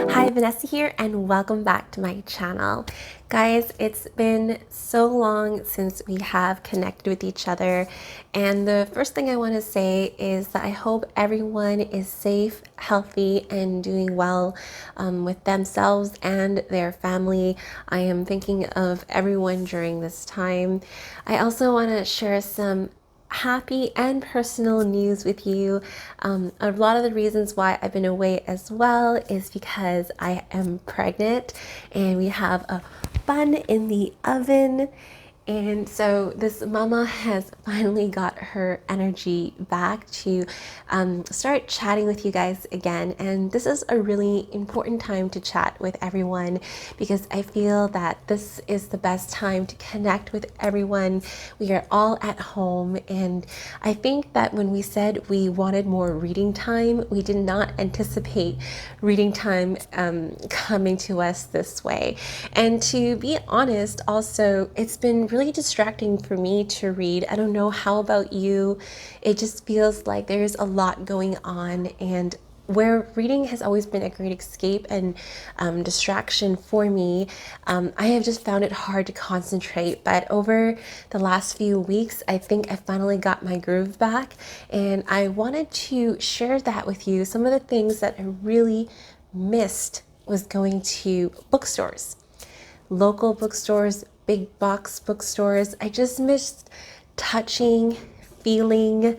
Hi, Vanessa here, and welcome back to my channel. Guys, it's been so long since we have connected with each other, and the first thing I want to say is that I hope everyone is safe, healthy, and doing well with themselves and their family. I am thinking of everyone during this time. I also want to share some happy and personal news with you. A lot of the reasons why I've been away as well is because I am pregnant and we have a bun in the oven. And so this mama has finally got her energy back to start chatting with you guys again. And this is a really important time to chat with everyone because I feel that this is the best time to connect with everyone. We are all at home, and I think that when we said we wanted more reading time, we did not anticipate reading time coming to us this way. And to be honest, also, it's been really distracting for me to read. I don't know how about you. It just feels like there's a lot going on, and where reading has always been a great escape and distraction for me, I have just found it hard to concentrate. But over the last few weeks, I think I finally got my groove back, and I wanted to share that with you. Some of the things that I really missed was going to bookstores, local bookstores, big box bookstores. I just missed touching, feeling,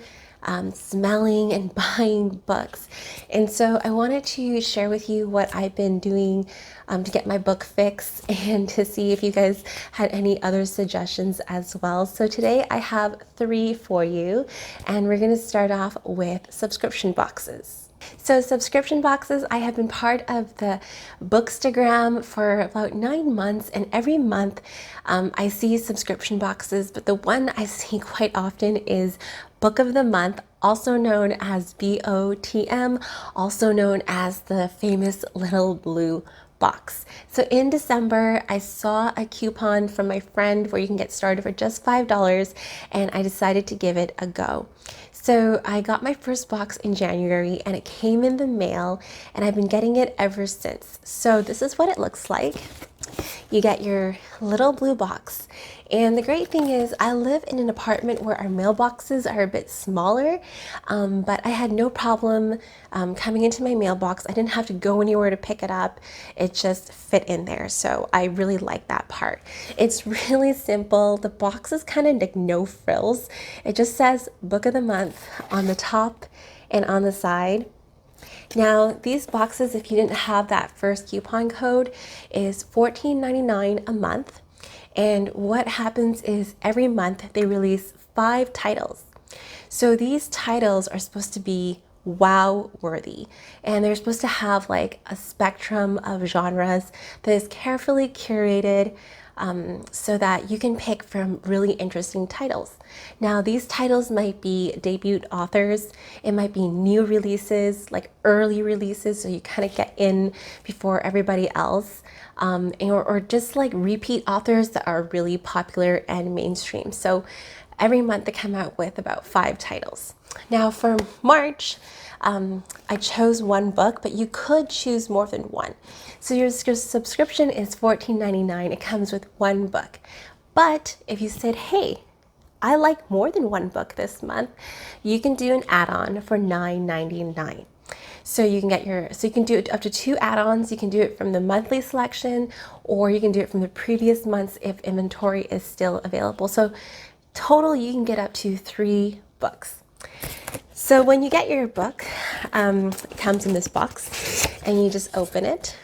smelling, and buying books. And so I wanted to share with you what I've been doing to get my book fix and to see if you guys had any other suggestions as well. So today I have 3 for you, and we're going to start off with subscription boxes. So subscription boxes, I have been part of the Bookstagram for about 9 months, and every month I see subscription boxes, but the one I see quite often is Book of the Month, also known as BOTM, also known as the famous little blue box. So in December, I saw a coupon from my friend where you can get started for just $5, and I decided to give it a go. So I got my first box in January, and it came in the mail, and I've been getting it ever since. So this is what it looks like. You get your little blue box. And the great thing is I live in an apartment where our mailboxes are a bit smaller, but I had no problem coming into my mailbox. I didn't have to go anywhere to pick it up. It just fit in there. So I really like that part. It's really simple. The box is kind of like no frills. It just says Book of the Month on the top and on the side. Now, these boxes, if you didn't have that first coupon code, is $14.99 a month. And what happens is every month they release 5 titles. So these titles are supposed to be wow worthy, and they're supposed to have like a spectrum of genres that is carefully curated so that you can pick from really interesting titles. Now, these titles might be debut authors, it might be new releases, like early releases, so you kind of get in before everybody else, or just like repeat authors that are really popular and mainstream. So every month they come out with about 5 titles. Now for March, I chose one book, but you could choose more than one. So your subscription is $14.99. It comes with one book. But if you said, hey, I like more than one book this month, you can do an add-on for $9.99. So you can do it up to 2 add-ons. You can do it from the monthly selection, or you can do it from the previous months if inventory is still available. So total, you can get up to 3 books. So when you get your book, it comes in this box, and you just open it,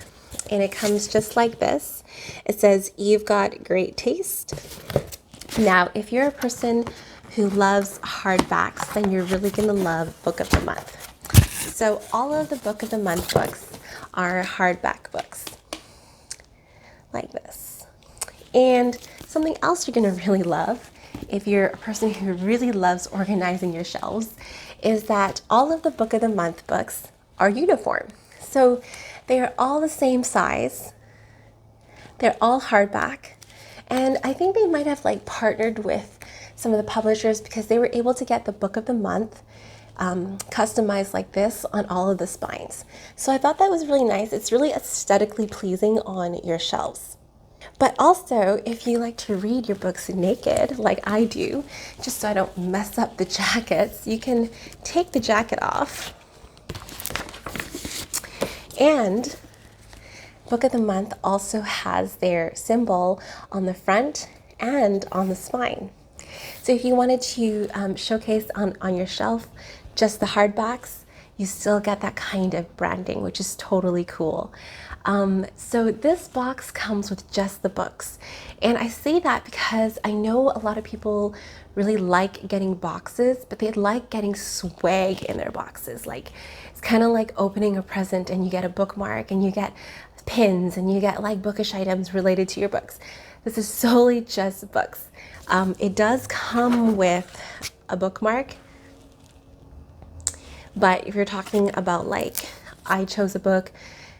and it comes just like this. It says, "You've got great taste." Now, if you're a person who loves hardbacks, then you're really gonna love Book of the Month. So all of the Book of the Month books are hardback books, like this. And something else you're gonna really love, if you're a person who really loves organizing your shelves, is that all of the Book of the Month books are uniform. So they are all the same size, they're all hardback, and I think they might have like partnered with some of the publishers because they were able to get the Book of the Month customized like this on all of the spines. So I thought that was really nice. It's really aesthetically pleasing on your shelves. But also, if you like to read your books naked, like I do, just so I don't mess up the jackets, you can take the jacket off. And Book of the Month also has their symbol on the front and on the spine. So if you wanted to showcase on your shelf just the hardbacks, you still get that kind of branding, which is totally cool. So this box comes with just the books. And I say that because I know a lot of people really like getting boxes, but they like getting swag in their boxes. Like, it's kind of like opening a present and you get a bookmark and you get pins and you get like bookish items related to your books. This is solely just books. It does come with a bookmark, but if you're talking about like, I chose a book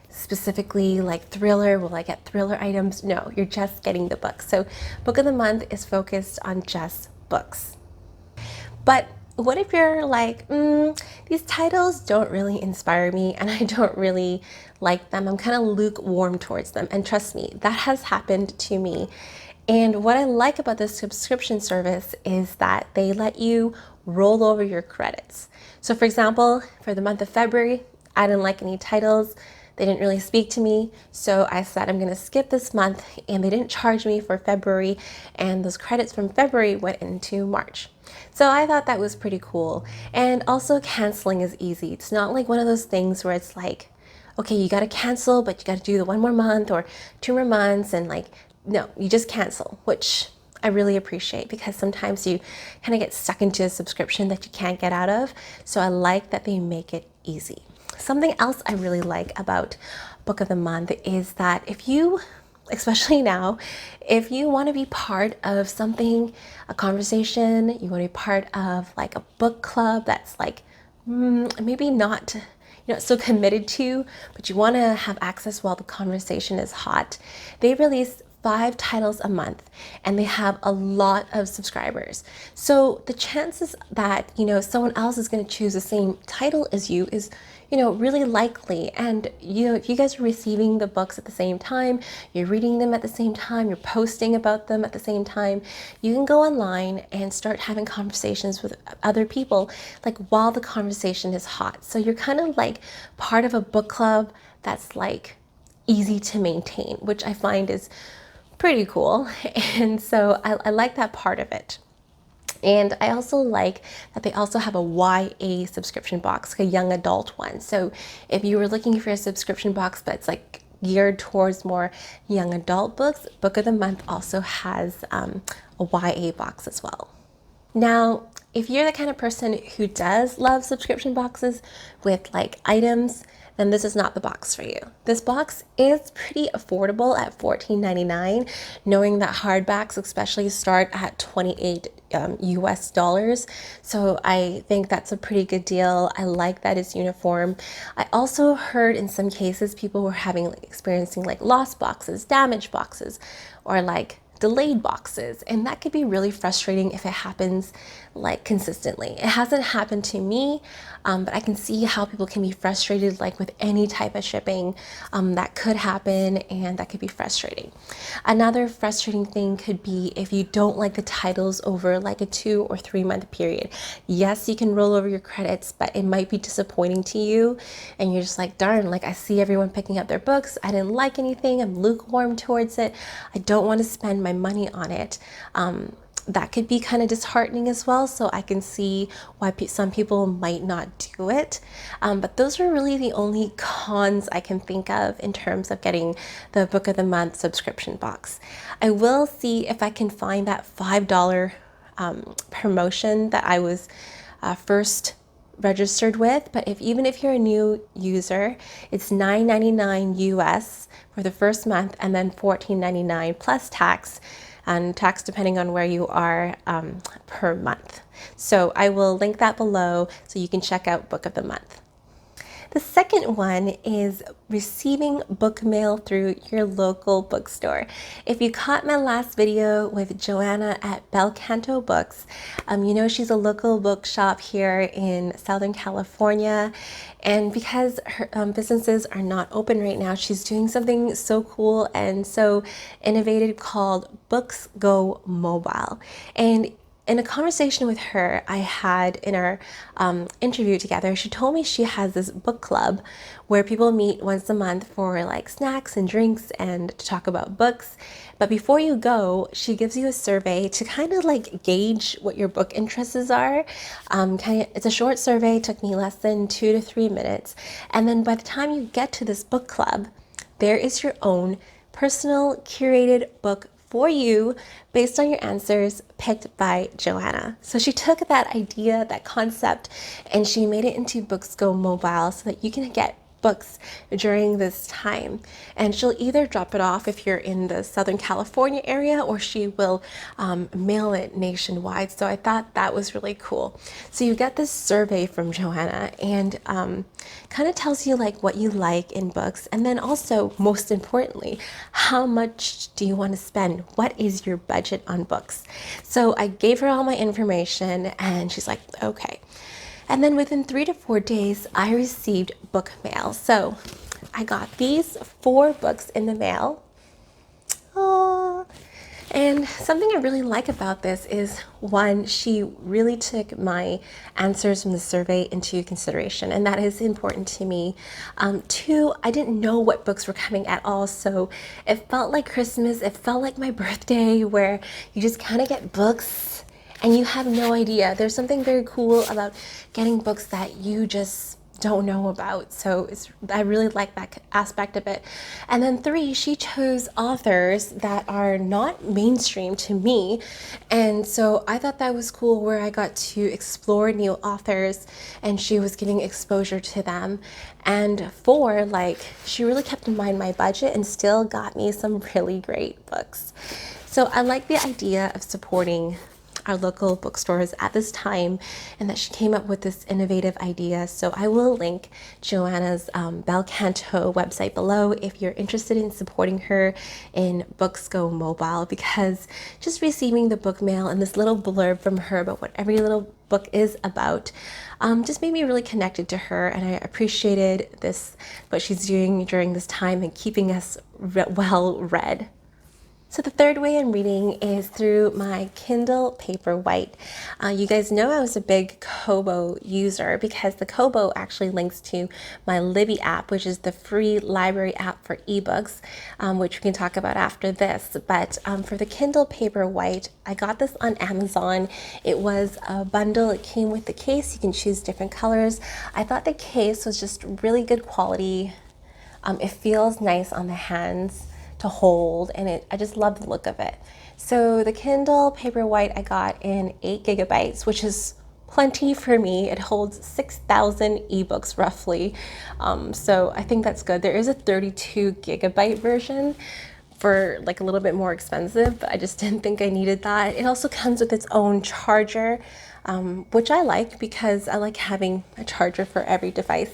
specifically like thriller, will I get thriller items? No, you're just getting the book. So Book of the Month is focused on just books. But what if you're like, these titles don't really inspire me and I don't really like them. I'm kind of lukewarm towards them. And trust me, that has happened to me. And what I like about this subscription service is that they let you roll over your credits. So for example, for the month of February, I didn't like any titles. They didn't really speak to me. So I said, I'm going to skip this month, and they didn't charge me for February. And those credits from February went into March. So I thought that was pretty cool. And also canceling is easy. It's not like one of those things where it's like, okay, you got to cancel, but you got to do the 1 more month or 2 more months. And like, no, you just cancel, which I really appreciate because sometimes you kind of get stuck into a subscription that you can't get out of. So I like that they make it easy. Something else I really like about Book of the Month is that if you, especially now, if you want to be part of something, a conversation, you want to be part of like a book club that's like maybe not so committed to, but you want to have access while the conversation is hot, they release 5 titles a month and they have a lot of subscribers. So the chances that, someone else is going to choose the same title as you is, really likely. And, if you guys are receiving the books at the same time, you're reading them at the same time, you're posting about them at the same time, you can go online and start having conversations with other people, like while the conversation is hot. So you're kind of like part of a book club that's like easy to maintain, which I find is pretty cool. And so I like that part of it. And I also like that they also have a YA subscription box, a young adult one. So if you were looking for a subscription box, but it's like geared towards more young adult books, Book of the Month also has a YA box as well. Now, if you're the kind of person who does love subscription boxes with like items, then this is not the box for you. This box is pretty affordable at $14.99, knowing that hardbacks especially start at $28 US. So I think that's a pretty good deal. I like that it's uniform. I also heard in some cases people were experiencing like lost boxes, damaged boxes, or like delayed boxes, and that could be really frustrating if it happens like consistently. It hasn't happened to me, but I can see how people can be frustrated like with any type of shipping. That could happen, and that could be frustrating. Another frustrating thing could be if you don't like the titles over like a 2 or 3 month period. Yes, you can roll over your credits, but it might be disappointing to you, and you're just like, darn, like I see everyone picking up their books, I didn't like anything, I'm lukewarm towards it, I don't want to spend my money on it. That could be kind of disheartening as well. So I can see why some people might not do it. But those are really the only cons I can think of in terms of getting the Book of the Month subscription box. I will see if I can find that $5 promotion that I was first registered with, but even if you're a new user, it's $9.99 US for the first month, and then $14.99 plus tax, and tax depending on where you are per month. So I will link that below so you can check out Book of the Month. The second one is receiving book mail through your local bookstore. If you caught my last video with Joanna at Bel Canto Books, you know she's a local bookshop here in Southern California. And because her businesses are not open right now, she's doing something so cool and so innovative called Books Go Mobile. And in a conversation with her I had in our interview together, she told me she has this book club where people meet once a month for like snacks and drinks and to talk about books. But before you go, she gives you a survey to kind of like gauge what your book interests are. It's a short survey, took me less than 2 to 3 minutes. And then by the time you get to this book club, there is your own personal curated book for you based on your answers picked by Joanna. So she took that idea, that concept, and she made it into Books Go Mobile so that you can get books during this time. And she'll either drop it off if you're in the Southern California area, or she will mail it nationwide. So I thought that was really cool. So you get this survey from Joanna and kind of tells you like what you like in books, and then also most importantly, how much do you want to spend? What is your budget on books? So I gave her all my information and she's like, okay. And then within 3 to 4 days, I received book mail. So I got these 4 books in the mail. Aww. And something I really like about this is, one, she really took my answers from the survey into consideration, and that is important to me. 2, I didn't know what books were coming at all, so it felt like Christmas, it felt like my birthday, where you just kind of get books and you have no idea. There's something very cool about getting books that you just don't know about. So I really like that aspect of it. And then 3, she chose authors that are not mainstream to me. And so I thought that was cool, where I got to explore new authors and she was getting exposure to them. And 4, like, she really kept in mind my budget and still got me some really great books. So I like the idea of supporting our local bookstores at this time, and that she came up with this innovative idea. So I will link Joanna's Bel Canto website below if you're interested in supporting her in Books Go Mobile, because just receiving the book mail and this little blurb from her about what every little book is about just made me really connected to her, and I appreciated what she's doing during this time and keeping us well read. So the third way I'm reading is through my Kindle Paperwhite. You guys know I was a big Kobo user because the Kobo actually links to my Libby app, which is the free library app for ebooks, which we can talk about after this. But for the Kindle Paperwhite, I got this on Amazon. It was a bundle. It came with the case. You can choose different colors. I thought the case was just really good quality. It feels nice on the hands to hold, and I just love the look of it. So the Kindle Paperwhite I got in 8 gigabytes, which is plenty for me. It holds 6,000 ebooks roughly. So I think that's good. There is a 32 gigabyte version for like a little bit more expensive, but I just didn't think I needed that. It also comes with its own charger, which I like because I like having a charger for every device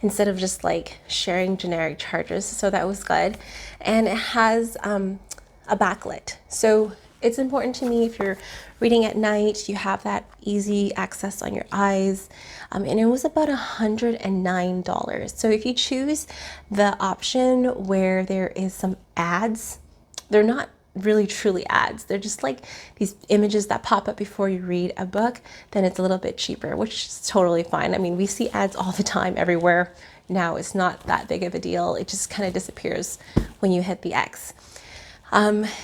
instead of just like sharing generic chargers. So that was good. And it has a backlit. So it's important to me if you're reading at night, you have that easy access on your eyes. And it was about $109. So if you choose the option where there is some ads, they're not really truly ads. They're just like these images that pop up before you read a book, then it's a little bit cheaper, which is totally fine. I mean, we see ads all the time everywhere now. It's not that big of a deal. It just kind of disappears when you hit the X.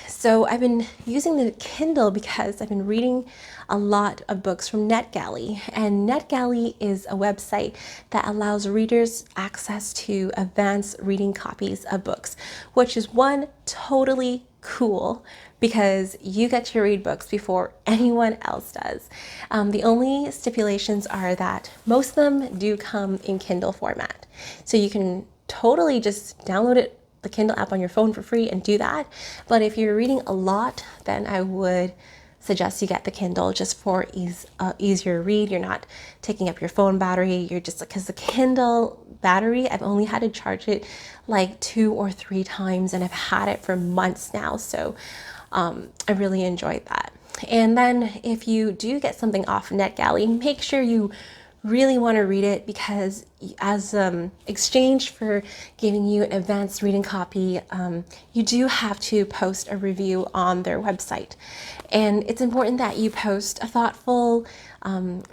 So I've been using the Kindle because I've been reading a lot of books from NetGalley, and NetGalley is a website that allows readers access to advanced reading copies of books, which is one, totally cool because you get to read books before anyone else does. The only stipulations are that most of them do come in Kindle format. So you can totally just download the Kindle app on your phone for free and do that. But if you're reading a lot, then I would suggest you get the Kindle just for easier read. You're not taking up your phone battery. You're just, because the Kindle battery, I've only had to charge it like 2 or 3 times, and I've had it for months now. So I really enjoyed that. And then if you do get something off NetGalley, make sure you really want to read it, because as exchange for giving you an advanced reading copy, you do have to post a review on their website. And it's important that you post a thoughtful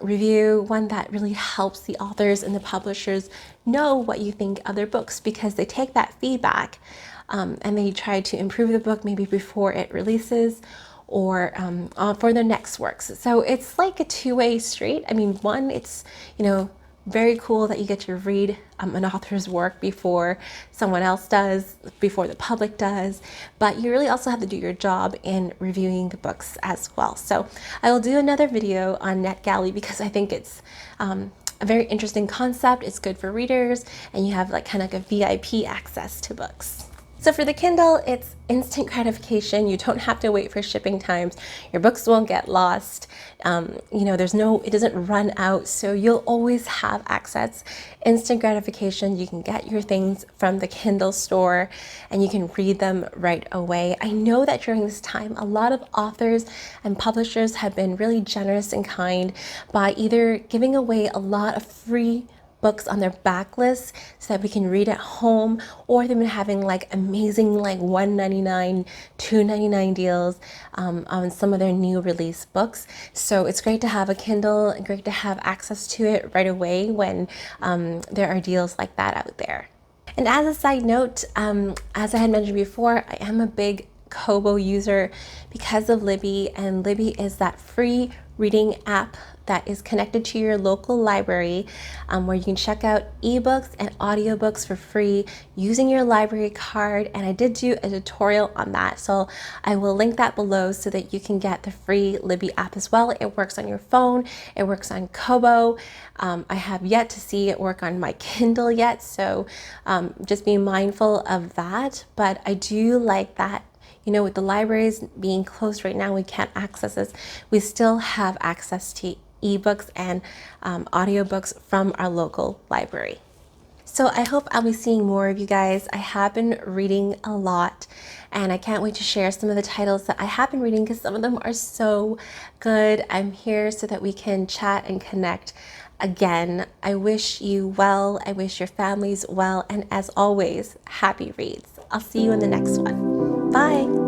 review, one that really helps the authors and the publishers know what you think of their books, because they take that feedback and they try to improve the book maybe before it releases, or for their next works. So it's like a two-way street. I mean, one, it's, you know, very cool that you get to read an author's work before someone else does, before the public does, but you really also have to do your job in reviewing the books as well. So I will do another video on NetGalley, because I think it's a very interesting concept. It's good for readers, and you have like kind of like a VIP access to books. So for the Kindle, it's instant gratification. You don't have to wait for shipping times. Your books won't get lost. You know, it doesn't run out. So you'll always have access. Instant gratification. You can get your things from the Kindle store and you can read them right away. I know that during this time, a lot of authors and publishers have been really generous and kind by either giving away a lot of free books on their backlist so that we can read at home, or they've been having like amazing like $1.99, $2.99 deals on some of their new release books. So it's great to have a Kindle and great to have access to it right away when there are deals like that out there. And as a side note, as I had mentioned before, I am a big Kobo user because of Libby, and Libby is that free reading app that is connected to your local library, where you can check out ebooks and audiobooks for free using your library card. And I did do a tutorial on that, so I will link that below so that you can get the free Libby app as well. It works on your phone, it works on Kobo. I have yet to see it work on my Kindle yet, so just be mindful of that. But I do like that, you know, with the libraries being closed right now, we can't access this. We still have access to ebooks and audiobooks from our local library. So I hope I'll be seeing more of you guys. I have been reading a lot, and I can't wait to share some of the titles that I have been reading, because some of them are so good. I'm here so that we can chat and connect again. I wish you well. I wish your families well. And as always, happy reads. I'll see you in the next one. Bye.